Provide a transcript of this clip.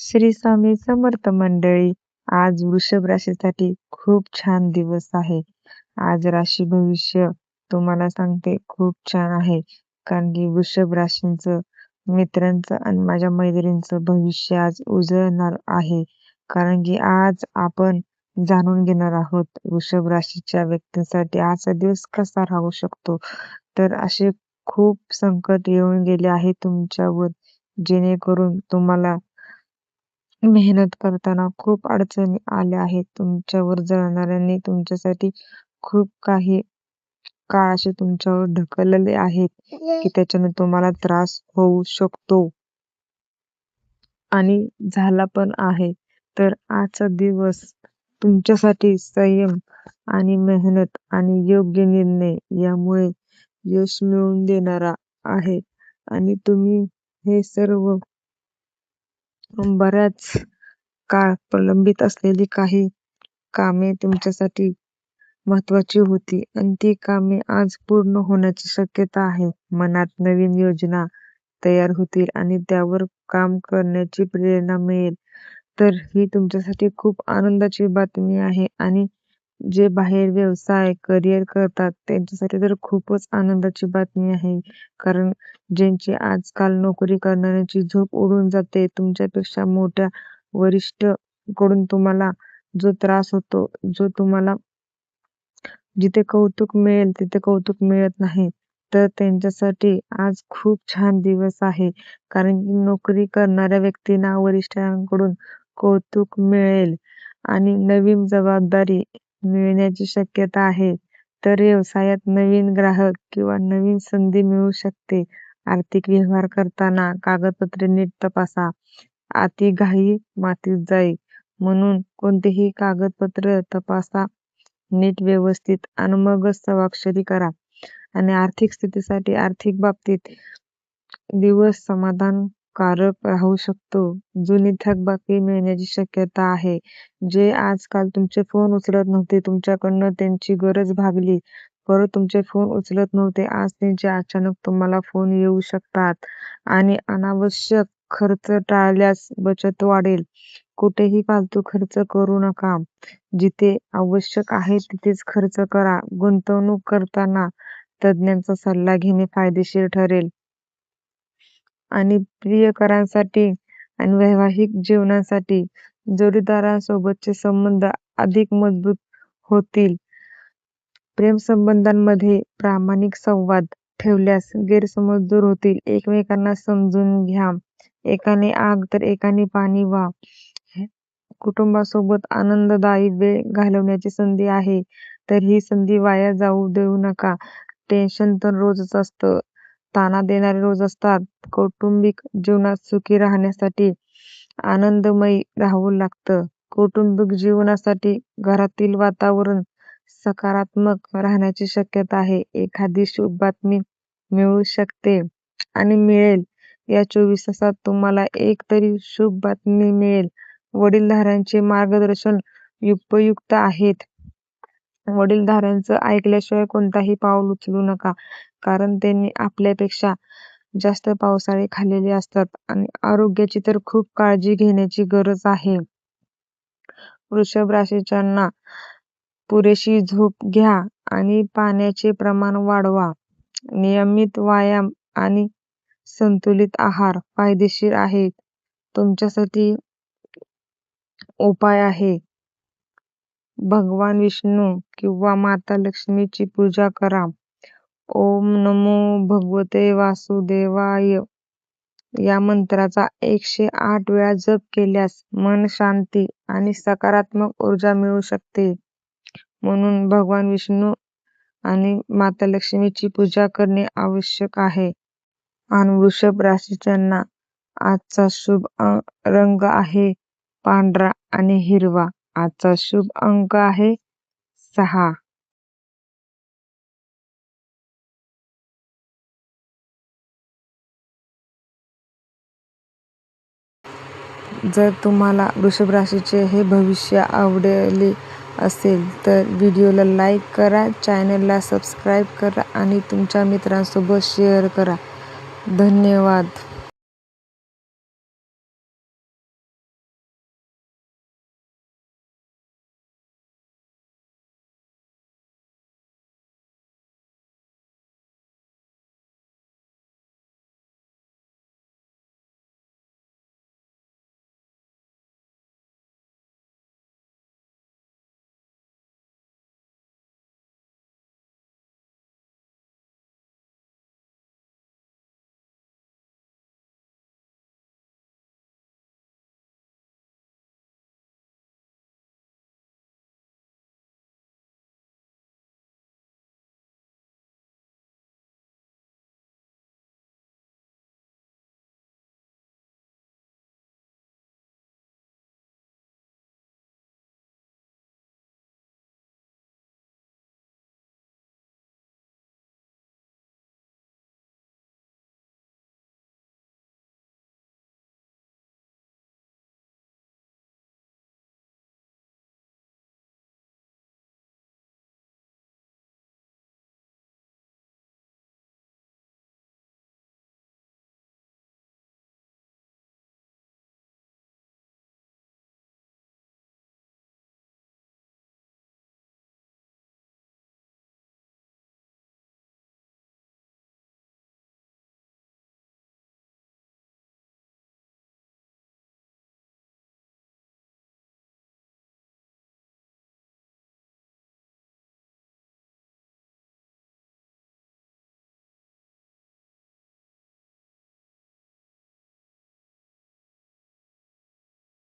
श्री स्वामी समर्थ मंडळी. आज वृषभ राशीसाठी खूप छान दिवस आहे. आज राशी भविष्य तुम्हाला सांगते खूप छान आहे. कारण की वृषभ राशींचं, मित्रांचं आणि माझ्या मैत्रिणींचं भविष्य आज उजळणार आहे. कारण की आज आपण जाणून घेणार आहोत वृषभ राशीच्या व्यक्तींसाठी आजचा दिवस कसा राहू शकतो. तर असे खूप संकट येऊन गेले आहे तुमच्यावर, जेणेकरून तुम्हाला मेहनत करताना खूप अडचणी आल्या आहेत. तुमच्यावर जळणाऱ्यांनी तुमच्यासाठी खूप काही काळ असे तुमच्यावर ढकललेले आहेत की त्याच्याने तुम्हाला त्रास होऊ शकतो आणि झाला पण आहे. तर आजचा दिवस तुमच्यासाठी संयम आणि मेहनत आणि योग्य निर्णय यामुळे यश मिळवून देणारा आहे. आणि तुम्ही हे सर्व बऱ्याच काळ प्रलंबित असलेली काही कामे तुमच्यासाठी महत्वाची होती आणि ती कामे आज पूर्ण होण्याची शक्यता आहे. मनात नवीन योजना तयार होतील आणि त्यावर काम करण्याची प्रेरणा मिळेल. तर ही तुमच्यासाठी खूप आनंदाची बातमी आहे. आणि जे बाहेर व्यवसाय करिअर करतात त्यांच्यासाठी तर खूपच आनंदाची बातमी आहे. कारण ज्यांची आजकाल नोकरी करणाऱ्यांची झोप उडून जाते, तुमच्यापेक्षा मोठ्या वरिष्ठ कडून तुम्हाला जो त्रास होतो, जो तुम्हाला जिथे कौतुक मिळेल तिथे कौतुक मिळत नाही, तर त्यांच्यासाठी आज खूप छान दिवस आहे. कारण की नोकरी करणाऱ्या व्यक्तींना वरिष्ठांकडून कौतुक मिळेल आणि नवीन जबाबदारी मिळण्याची शक्यता आहे. तर व्यवसायात नवीन ग्राहक किंवा नवीन संधी मिळू शकते. आर्थिक व्यवहार करताना कागदपत्रे नीट तपासा. अति घाई मातीत जाईल, म्हणून कोणतेही कागदपत्र तपासा नीट व्यवस्थित आणि मगच स्वाक्षरी करा. आणि आर्थिक स्थितीसाठी आर्थिक बाबतीत दिवस समाधानकारक राहू शकतो. जुनी थकबाकी मिळण्याची शक्यता आहे. जे आजकाल तुमचे फोन उचलत नव्हते, तुमच्याकडनं त्यांची गरज भागली, परत तुमचे फोन उचलत नव्हते, आज त्यांचे अचानक तुम्हाला फोन येऊ शकतात. आणि अनावश्यक खर्च टाळल्यास बचत वाढेल. कुठेही फालतू खर्च करू नका. जिथे आवश्यक आहे तिथेच खर्च करा. गुंतवणूक करताना तज्ज्ञांचा सल्ला घेणे फायदेशीर ठरेल. आणि प्रियकरांसाठी आणि वैवाहिक जीवनासाठी जोडीदारांसोबतचे संबंध अधिक मजबूत होतील. प्रेमसंबंधांमध्ये प्रामाणिक संवाद ठेवल्यास गैरसमज दूर होतील. एकमेकांना समजून घ्या. एकाने आग तर एकाने पाणी व्हा. कुटुंबासोबत आनंददायी वेळ घालवण्याची संधी आहे, तर ही संधी वाया जाऊ देऊ नका. टेन्शन तर रोजच असतं, ताणा देणारे रोज असतात. कौटुंबिक जीवनात सुखी राहण्यासाठी आनंदमयी राहावं लागतं. कौटुंबिक जीवनासाठी घरातील वातावरण सकारात्मक राहण्याची शक्यता आहे. एखादी शुभ बातमी मिळू शकते आणि मिळेल. या 24 तासात तुम्हाला एक तरी शुभ बातमी मिळेल. वडीलधाऱ्यांचे मार्गदर्शन उपयुक्त आहेत. वडीलधाऱ्यांचं ऐकल्याशिवाय कोणताही पाऊल उचलू नका, कारण त्यांनी आपल्यापेक्षा जास्त पावसाळे खाल्लेले असतात आणि आरोग्याची तर खूप काळजी घेण्याची गरज आहे. वृषभ राशीच्यांना पुरेशी झोप घ्या आणि पाण्याचे प्रमाण वाढवा. नियमित व्यायाम आणि संतुलित आहार फायदेशीर आहेत. तुमच्यासाठी उपाय आहे, भगवान विष्णू किंवा माता लक्ष्मीची पूजा करा. ओम नमो भगवते वासुदेवाय या मंत्राचा 108 वेळा जप केल्यास मन शांती आणि सकारात्मक ऊर्जा मिळू शकते. म्हणून भगवान विष्णू आणि माता लक्ष्मीची पूजा करणे आवश्यक आहे. आणि वृषभ राशीच्यांना आजचा शुभ रंग आहे पांढरा आणि हिरवा. आजचा शुभ अंक आहे 6. जर तुम्हाला वृषभ राशीचे हे भविष्य आवडले असेल तर व्हिडिओला लाईक करा, चॅनलला सबस्क्राईब करा आणि तुमच्या मित्रांसोबत शेअर करा. धन्यवाद.